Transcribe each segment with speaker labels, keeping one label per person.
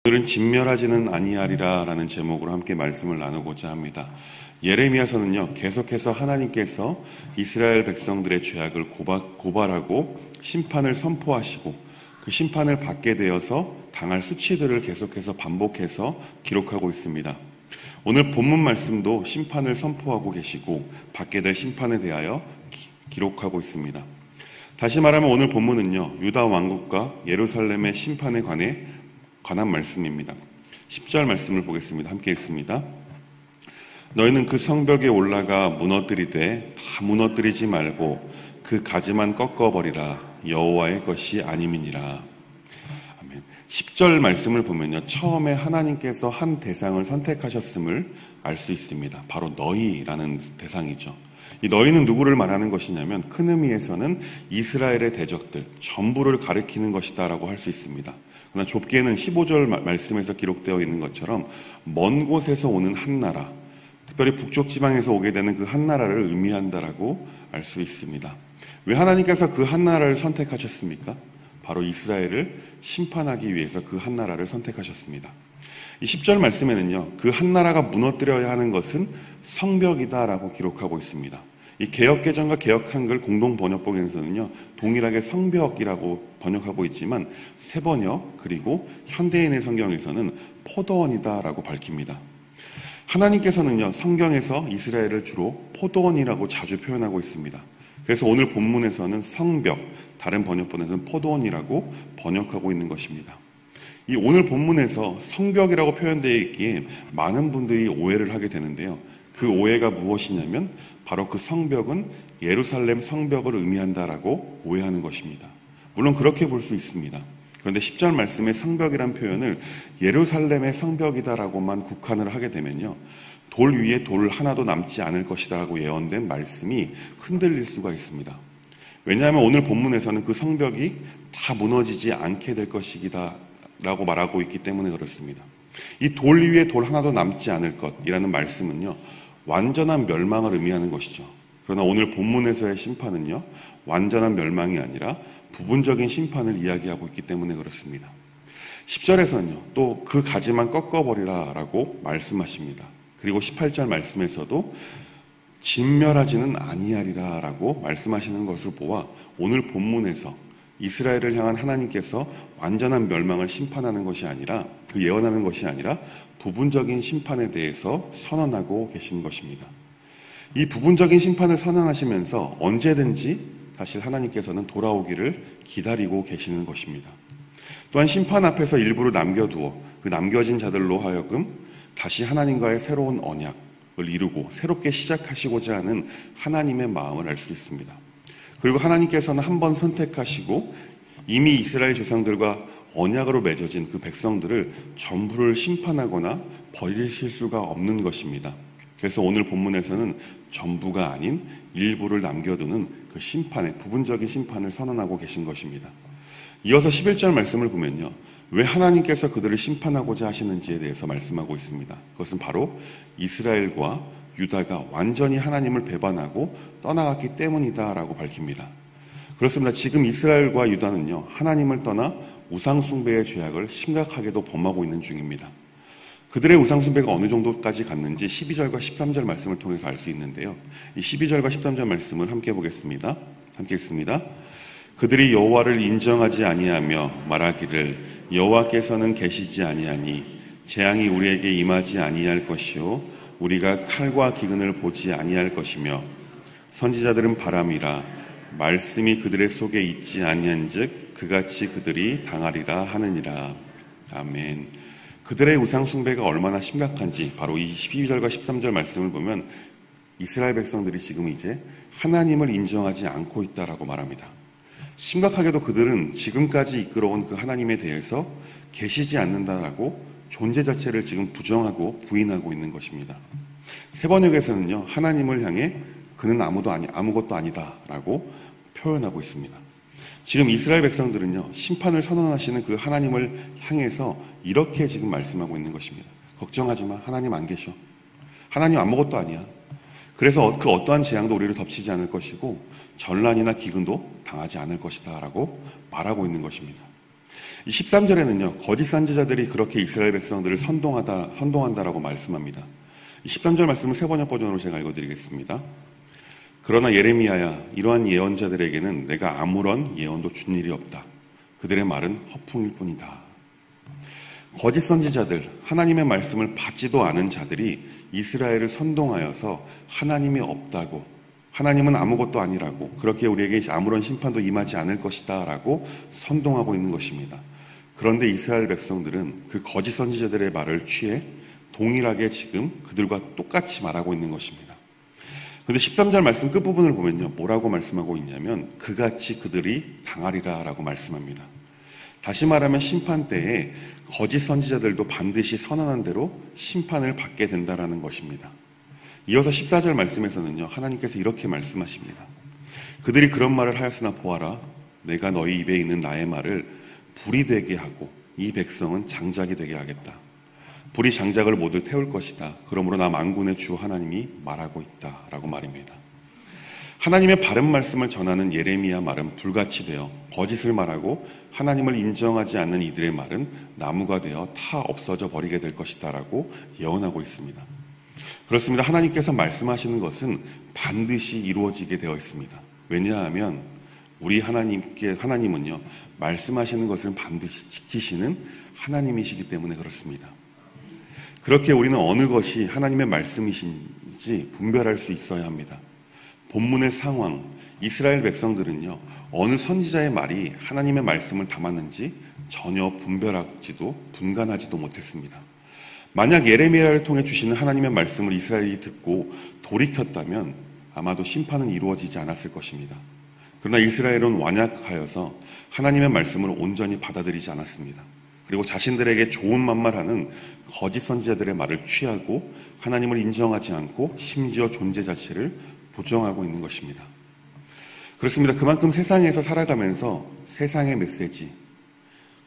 Speaker 1: 오늘은 진멸하지는 아니하리라 라는 제목으로 함께 말씀을 나누고자 합니다. 예레미야서는요, 계속해서 하나님께서 이스라엘 백성들의 죄악을 고발하고 심판을 선포하시고 그 심판을 받게 되어서 당할 수치들을 계속해서 반복해서 기록하고 있습니다. 오늘 본문 말씀도 심판을 선포하고 계시고 받게 될 심판에 대하여 기록하고 있습니다. 다시 말하면 오늘 본문은요, 유다 왕국과 예루살렘의 심판에 관한 말씀입니다. 10절 말씀을 보겠습니다. 함께 읽습니다. 너희는 그 성벽에 올라가 무너뜨리되 다 무너뜨리지 말고 그 가지만 꺾어버리라. 여호와의 것이 아님이니라. 아멘. 10절 말씀을 보면요, 처음에 하나님께서 한 대상을 선택하셨음을 알 수 있습니다. 바로 너희라는 대상이죠. 이 너희는 누구를 말하는 것이냐면 큰 의미에서는 이스라엘의 대적들 전부를 가리키는 것이다 라고 할 수 있습니다. 그러나 좁게는 15절 말씀에서 기록되어 있는 것처럼 먼 곳에서 오는 한 나라, 특별히 북쪽 지방에서 오게 되는 그 한 나라를 의미한다라고 알 수 있습니다. 왜 하나님께서 그 한 나라를 선택하셨습니까? 바로 이스라엘을 심판하기 위해서 그 한 나라를 선택하셨습니다. 이 10절 말씀에는요, 그 한 나라가 무너뜨려야 하는 것은 성벽이다라고 기록하고 있습니다. 이 개역개정과 개역한글 공동 번역본에서는요, 동일하게 성벽이라고 번역하고 있지만 새번역 그리고 현대인의 성경에서는 포도원이다라고 밝힙니다. 하나님께서는요, 성경에서 이스라엘을 주로 포도원이라고 자주 표현하고 있습니다. 그래서 오늘 본문에서는 성벽, 다른 번역본에서는 포도원이라고 번역하고 있는 것입니다. 이 오늘 본문에서 성벽이라고 표현되어 있기에 많은 분들이 오해를 하게 되는데요. 그 오해가 무엇이냐면 바로 그 성벽은 예루살렘 성벽을 의미한다라고 오해하는 것입니다. 물론 그렇게 볼 수 있습니다. 그런데 10절 말씀의 성벽이란 표현을 예루살렘의 성벽이다라고만 국한을 하게 되면요, 돌 위에 돌 하나도 남지 않을 것이다라고 예언된 말씀이 흔들릴 수가 있습니다. 왜냐하면 오늘 본문에서는 그 성벽이 다 무너지지 않게 될 것이다 라고 말하고 있기 때문에 그렇습니다. 이 돌 위에 돌 하나도 남지 않을 것이라는 말씀은요, 완전한 멸망을 의미하는 것이죠. 그러나 오늘 본문에서의 심판은요, 완전한 멸망이 아니라 부분적인 심판을 이야기하고 있기 때문에 그렇습니다. 10절에서는요, 또 그 가지만 꺾어버리라 라고 말씀하십니다. 그리고 18절 말씀에서도 진멸하지는 아니하리라 라고 말씀하시는 것을 보아 오늘 본문에서 이스라엘을 향한 하나님께서 완전한 멸망을 심판하는 것이 아니라, 그 예언하는 것이 아니라 부분적인 심판에 대해서 선언하고 계신 것입니다. 이 부분적인 심판을 선언하시면서 언제든지 사실 하나님께서는 돌아오기를 기다리고 계시는 것입니다. 또한 심판 앞에서 일부를 남겨두어 그 남겨진 자들로 하여금 다시 하나님과의 새로운 언약을 이루고 새롭게 시작하시고자 하는 하나님의 마음을 알 수 있습니다. 그리고 하나님께서는 한 번 선택하시고 이미 이스라엘 조상들과 언약으로 맺어진 그 백성들을 전부를 심판하거나 버리실 수가 없는 것입니다. 그래서 오늘 본문에서는 전부가 아닌 일부를 남겨두는 그 심판의 부분적인 심판을 선언하고 계신 것입니다. 이어서 11절 말씀을 보면요, 왜 하나님께서 그들을 심판하고자 하시는지에 대해서 말씀하고 있습니다. 그것은 바로 이스라엘과 유다가 완전히 하나님을 배반하고 떠나갔기 때문이다라고 밝힙니다. 그렇습니다. 지금 이스라엘과 유다는요, 하나님을 떠나 우상숭배의 죄악을 심각하게도 범하고 있는 중입니다. 그들의 우상숭배가 어느 정도까지 갔는지 12절과 13절 말씀을 통해서 알 수 있는데요. 이 12절과 13절 말씀을 함께 보겠습니다. 함께 읽습니다. 그들이 여호와를 인정하지 아니하며 말하기를 여호와께서는 계시지 아니하니 재앙이 우리에게 임하지 아니할 것이요 우리가 칼과 기근을 보지 아니할 것이며 선지자들은 바람이라 말씀이 그들의 속에 있지 아니한즉 그같이 그들이 당하리라 하느니라. 아멘. 그들의 우상숭배가 얼마나 심각한지 바로 이 12절과 13절 말씀을 보면 이스라엘 백성들이 지금 이제 하나님을 인정하지 않고 있다라고 말합니다. 심각하게도 그들은 지금까지 이끌어온 그 하나님에 대해서 계시지 않는다라고 존재 자체를 지금 부정하고 부인하고 있는 것입니다. 세번역에서는요, 하나님을 향해 그는 아무것도 아니다라고 표현하고 있습니다. 지금 이스라엘 백성들은요, 심판을 선언하시는 그 하나님을 향해서 이렇게 지금 말씀하고 있는 것입니다. 걱정하지 마. 하나님 안 계셔. 하나님 아무것도 아니야. 그래서 그 어떠한 재앙도 우리를 덮치지 않을 것이고 전란이나 기근도 당하지 않을 것이다 라고 말하고 있는 것입니다. 이 13절에는요, 거짓 선지자들이 그렇게 이스라엘 백성들을 선동한다라고 말씀합니다. 이 13절 말씀은 세번역 버전으로 제가 읽어드리겠습니다. 그러나 예레미야야, 이러한 예언자들에게는 내가 아무런 예언도 준 일이 없다. 그들의 말은 허풍일 뿐이다. 거짓 선지자들, 하나님의 말씀을 받지도 않은 자들이 이스라엘을 선동하여서 하나님이 없다고, 하나님은 아무것도 아니라고, 그렇게 우리에게 아무런 심판도 임하지 않을 것이다 라고 선동하고 있는 것입니다. 그런데 이스라엘 백성들은 그 거짓 선지자들의 말을 취해 동일하게 지금 그들과 똑같이 말하고 있는 것입니다. 그런데 13절 말씀 끝부분을 보면요, 뭐라고 말씀하고 있냐면 그같이 그들이 당하리라 라고 말씀합니다. 다시 말하면 심판 때에 거짓 선지자들도 반드시 선언한 대로 심판을 받게 된다라는 것입니다. 이어서 14절 말씀에서는요, 하나님께서 이렇게 말씀하십니다. 그들이 그런 말을 하였으나 보아라, 내가 너희 입에 있는 나의 말을 불이 되게 하고 이 백성은 장작이 되게 하겠다. 불이 장작을 모두 태울 것이다. 그러므로 나 만군의 주 하나님이 말하고 있다 라고 말입니다. 하나님의 바른 말씀을 전하는 예레미야 말은 불같이 되어 거짓을 말하고 하나님을 인정하지 않는 이들의 말은 나무가 되어 타 없어져 버리게 될 것이다 라고 예언하고 있습니다. 그렇습니다. 하나님께서 말씀하시는 것은 반드시 이루어지게 되어 있습니다. 왜냐하면 우리 하나님은요, 말씀하시는 것을 반드시 지키시는 하나님이시기 때문에 그렇습니다. 그렇게 우리는 어느 것이 하나님의 말씀이신지 분별할 수 있어야 합니다. 본문의 상황, 이스라엘 백성들은요, 어느 선지자의 말이 하나님의 말씀을 담았는지 전혀 분간하지도 못했습니다. 만약 예레미야를 통해 주시는 하나님의 말씀을 이스라엘이 듣고 돌이켰다면 아마도 심판은 이루어지지 않았을 것입니다. 그러나 이스라엘은 완약하여서 하나님의 말씀을 온전히 받아들이지 않았습니다. 그리고 자신들에게 좋은 말만 하는 거짓 선지자들의 말을 취하고 하나님을 인정하지 않고 심지어 존재 자체를 부정하고 있는 것입니다. 그렇습니다. 그만큼 세상에서 살아가면서 세상의 메시지,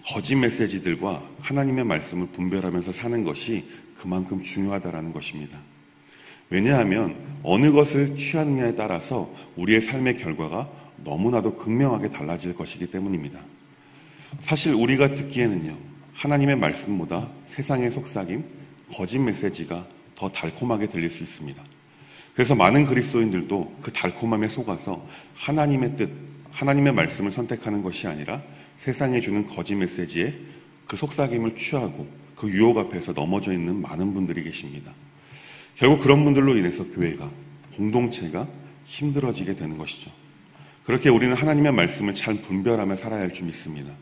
Speaker 1: 거짓 메시지들과 하나님의 말씀을 분별하면서 사는 것이 그만큼 중요하다는 것입니다. 왜냐하면 어느 것을 취하느냐에 따라서 우리의 삶의 결과가 너무나도 극명하게 달라질 것이기 때문입니다. 사실 우리가 듣기에는요, 하나님의 말씀보다 세상의 속삭임, 거짓 메시지가 더 달콤하게 들릴 수 있습니다. 그래서 많은 그리스도인들도 그 달콤함에 속아서 하나님의 뜻, 하나님의 말씀을 선택하는 것이 아니라 세상에 주는 거짓 메시지에 그 속삭임을 취하고 그 유혹 앞에서 넘어져 있는 많은 분들이 계십니다. 결국 그런 분들로 인해서 교회가, 공동체가 힘들어지게 되는 것이죠. 그렇게 우리는 하나님의 말씀을 잘 분별하며 살아야 할 줄 믿습니다.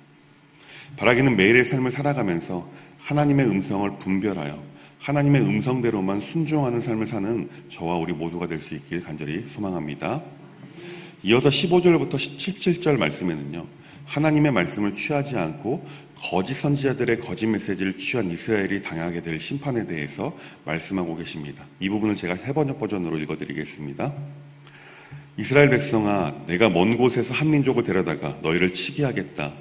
Speaker 1: 바라기는 매일의 삶을 살아가면서 하나님의 음성을 분별하여 하나님의 음성대로만 순종하는 삶을 사는 저와 우리 모두가 될 수 있길 간절히 소망합니다. 이어서 15절부터 17절 말씀에는요, 하나님의 말씀을 취하지 않고 거짓 선지자들의 거짓 메시지를 취한 이스라엘이 당하게 될 심판에 대해서 말씀하고 계십니다. 이 부분을 제가 해번역 버전으로 읽어드리겠습니다. 이스라엘 백성아, 내가 먼 곳에서 한 민족을 데려다가 너희를 치게 하겠다.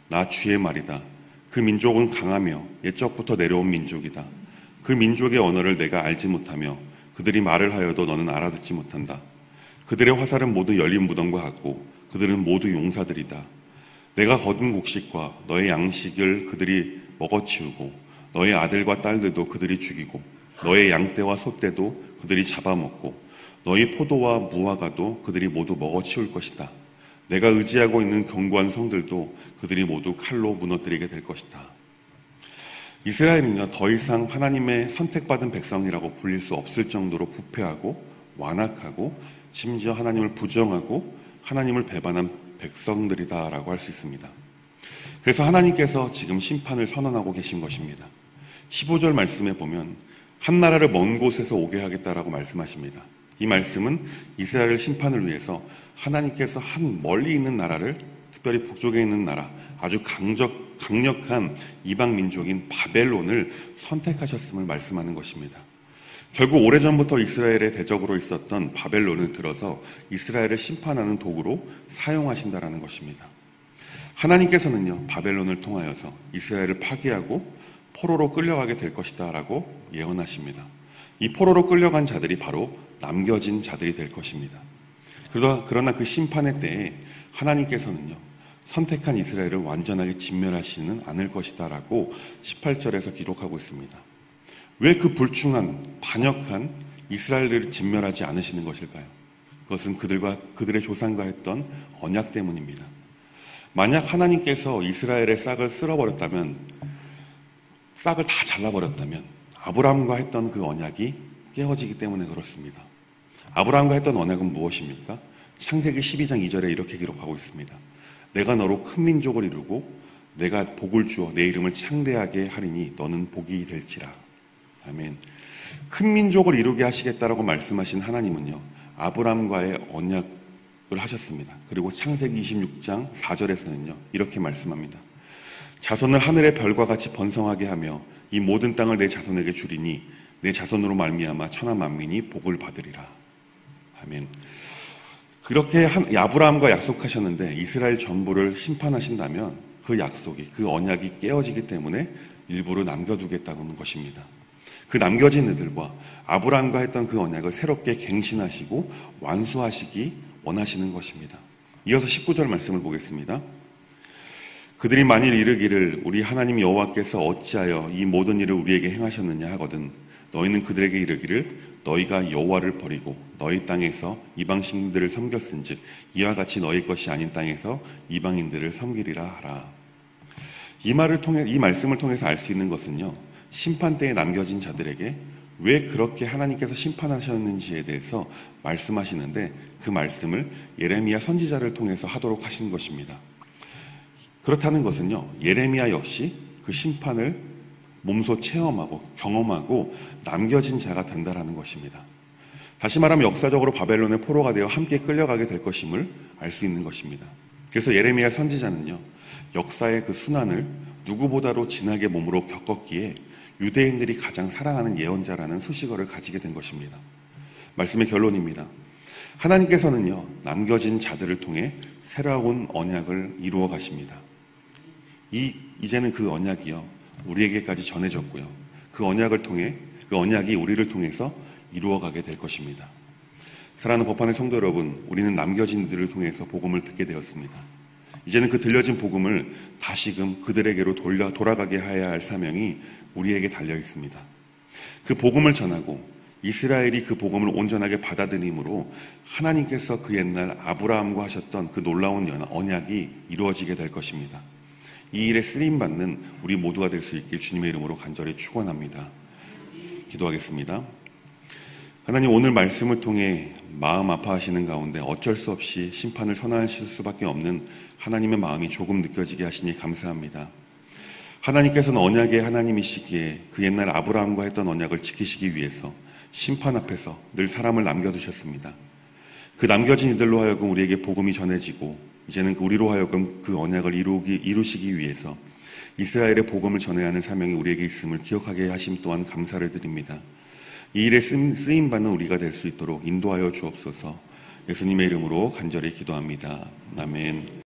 Speaker 1: 나 주의 말이다. 그 민족은 강하며 옛적부터 내려온 민족이다. 그 민족의 언어를 내가 알지 못하며 그들이 말을 하여도 너는 알아듣지 못한다. 그들의 화살은 모두 열린 무덤과 같고 그들은 모두 용사들이다. 내가 거둔 곡식과 너의 양식을 그들이 먹어치우고 너의 아들과 딸들도 그들이 죽이고 너의 양떼와 소떼도 그들이 잡아먹고 너희 포도와 무화과도 그들이 모두 먹어치울 것이다. 내가 의지하고 있는 견고한 성들도 그들이 모두 칼로 무너뜨리게 될 것이다. 이스라엘은요, 더 이상 하나님의 선택받은 백성이라고 불릴 수 없을 정도로 부패하고 완악하고 심지어 하나님을 부정하고 하나님을 배반한 백성들이다라고 할 수 있습니다. 그래서 하나님께서 지금 심판을 선언하고 계신 것입니다. 15절 말씀에 보면 한 나라를 먼 곳에서 오게 하겠다라고 말씀하십니다. 이 말씀은 이스라엘 심판을 위해서 하나님께서 한 멀리 있는 나라를, 특별히 북쪽에 있는 나라, 아주 강력한 이방 민족인 바벨론을 선택하셨음을 말씀하는 것입니다. 결국 오래전부터 이스라엘의 대적으로 있었던 바벨론을 들어서 이스라엘을 심판하는 도구로 사용하신다라는 것입니다. 하나님께서는요, 바벨론을 통하여서 이스라엘을 파괴하고 포로로 끌려가게 될 것이다 라고 예언하십니다. 이 포로로 끌려간 자들이 바로 남겨진 자들이 될 것입니다. 그러나 그 심판의 때에 하나님께서는요, 선택한 이스라엘을 완전하게 진멸하시는 않을 것이다 라고 18절에서 기록하고 있습니다. 왜 그 불충한 반역한 이스라엘을 진멸하지 않으시는 것일까요? 그것은 그들의 조상과 했던 언약 때문입니다. 만약 하나님께서 이스라엘의 싹을 쓸어버렸다면, 싹을 다 잘라버렸다면 아브라함과 했던 그 언약이 깨어지기 때문에 그렇습니다. 아브라함과 했던 언약은 무엇입니까? 창세기 12장 2절에 이렇게 기록하고 있습니다. 내가 너로 큰 민족을 이루고 내가 복을 주어 내 이름을 창대하게 하리니 너는 복이 될지라. 아멘. 큰 민족을 이루게 하시겠다라고 말씀하신 하나님은요, 아브라함과의 언약을 하셨습니다. 그리고 창세기 26장 4절에서는요 이렇게 말씀합니다. 자손을 하늘의 별과 같이 번성하게 하며 이 모든 땅을 내 자손에게 주리니 내 자손으로 말미암아 천하 만민이 복을 받으리라. 아멘. 그렇게 아브라함과 약속하셨는데 이스라엘 전부를 심판하신다면 그 약속이, 그 언약이 깨어지기 때문에 일부러 남겨두겠다는 것입니다. 그 남겨진 이들과 아브라함과 했던 그 언약을 새롭게 갱신하시고 완수하시기 원하시는 것입니다. 이어서 19절 말씀을 보겠습니다. 그들이 만일 이르기를 우리 하나님 여호와께서 어찌하여 이 모든 일을 우리에게 행하셨느냐 하거든 너희는 그들에게 이르기를 너희가 여호와를 버리고 너희 땅에서 이방신들을 섬겼은즉 이와 같이 너희 것이 아닌 땅에서 이방인들을 섬기리라 하라. 이 말씀을 통해서 알 수 있는 것은요, 심판 때에 남겨진 자들에게 왜 그렇게 하나님께서 심판하셨는지에 대해서 말씀하시는데 그 말씀을 예레미야 선지자를 통해서 하도록 하신 것입니다. 그렇다는 것은요, 예레미야 역시 그 심판을 몸소 체험하고 경험하고 남겨진 자가 된다라는 것입니다. 다시 말하면 역사적으로 바벨론의 포로가 되어 함께 끌려가게 될 것임을 알 수 있는 것입니다. 그래서 예레미야 선지자는요, 역사의 그 순환을 누구보다도 진하게 몸으로 겪었기에 유대인들이 가장 사랑하는 예언자라는 수식어를 가지게 된 것입니다. 말씀의 결론입니다. 하나님께서는요, 남겨진 자들을 통해 새로운 언약을 이루어 가십니다. 이제는 그 언약이요, 우리에게까지 전해졌고요. 그 언약을 통해, 그 언약이 우리를 통해서 이루어가게 될 것입니다. 사랑하는 법안의 성도 여러분, 우리는 남겨진 이들을 통해서 복음을 듣게 되었습니다. 이제는 그 들려진 복음을 다시금 그들에게로 돌아가게 해야 할 사명이 우리에게 달려 있습니다. 그 복음을 전하고 이스라엘이 그 복음을 온전하게 받아들임으로 하나님께서 그 옛날 아브라함과 하셨던 그 놀라운 언약이 이루어지게 될 것입니다. 이 일에 쓰임받는 우리 모두가 될 수 있길 주님의 이름으로 간절히 축원합니다. 기도하겠습니다. 하나님, 오늘 말씀을 통해 마음 아파하시는 가운데 어쩔 수 없이 심판을 선언하실 수밖에 없는 하나님의 마음이 조금 느껴지게 하시니 감사합니다. 하나님께서는 언약의 하나님이시기에 그 옛날 아브라함과 했던 언약을 지키시기 위해서 심판 앞에서 늘 사람을 남겨두셨습니다. 그 남겨진 이들로 하여금 우리에게 복음이 전해지고 이제는 우리로 하여금 그 언약을 이루시기 위해서 이스라엘의 복음을 전해야 하는 사명이 우리에게 있음을 기억하게 하심 또한 감사를 드립니다. 이 일에 쓰임받는 우리가 될 수 있도록 인도하여 주옵소서. 예수님의 이름으로 간절히 기도합니다. 아멘.